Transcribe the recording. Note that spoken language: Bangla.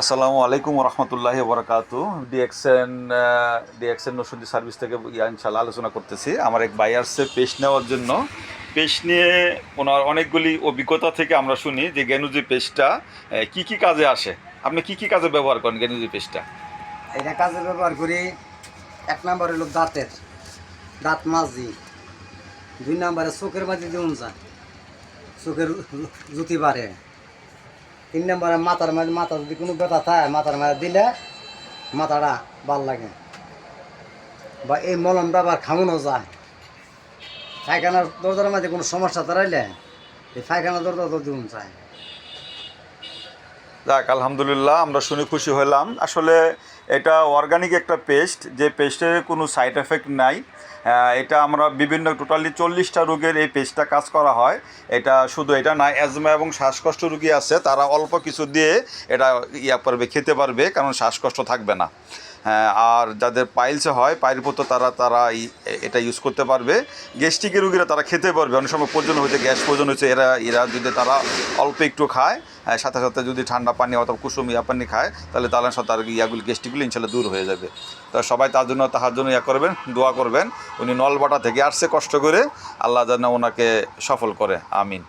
আসসালামু আলাইকুম রহমতুল্লাহি বরকাতু। ডিএক্সএন নরসিংদী সার্ভিস থেকে ইনশাল্লাহ আলোচনা করতেছি। আমার এক ভাই আসছে পেস্ট নেওয়ার জন্য। পেস্ট নিয়ে ওনার অনেকগুলি অভিজ্ঞতা থেকে আমরা শুনি যে গেনুজি পেস্টটা কি কি কাজে আসে। আপনি কি কি কাজে ব্যবহার করেন গেনুজি পেস্টটা? এটা কাজে ব্যবহার করি। এক নম্বর হলো দাঁত মাজি। দুই নম্বরে চোখের মাঝে দিউন যায়, চোখের জুতি বাড়ে। তিন নম্বরে মাথা যদি কোনো ব্যথা থাকে মাথার মাঝে দিলে মাথাটা ভাল লাগে। বা এই মলমটা আবার খামানো যায়। পায়খানার দরজার মাঝে কোনো সমস্যা দাঁড়াইলে এই পায়খানার দরজা দিউন যায়। যাক, আলহামদুলিল্লাহ, আমরা শুনে খুশি হলাম। আসলে এটা অর্গানিক একটা পেস্ট, যে পেস্টের কোনো সাইড এফেক্ট নাই। এটা আমরা বিভিন্ন টোটালি 40টা রোগের এই পেস্টটা কাজ করা হয়। এটা শুধু এটা না, অ্যাজমা এবং শ্বাসকষ্ট রোগী আছে, তারা অল্প কিছু দিয়ে এটা খেতে পারবে, কারণ শ্বাসকষ্ট থাকবে না। হ্যাঁ, আর যাদের পাইলসে হয় পাইলপত্র তারা এটা ইউজ করতে পারবে। গ্যাস্ট্রিকের রোগীরা তারা খেতে পারবে। অনেক সময় প্রয়োজন হয়েছে, গ্যাস প্রয়োজন হয়েছে, এরা যদি তারা অল্প একটু খায়, সাথে সাথে যদি ঠান্ডা পানি অথবা কুসুম পানি খায়, তাহলে সাথে তার গ্যাস্ট্রিকগুলো ইনশাল্লাহ দূর হয়ে যাবে। তো সবাই তাহার জন্য করবেন, দোয়া করবেন। উনি নলবাটা থেকে আসছে কষ্ট করে, আল্লাহ যেন ওনাকে সফল করে, আমিন।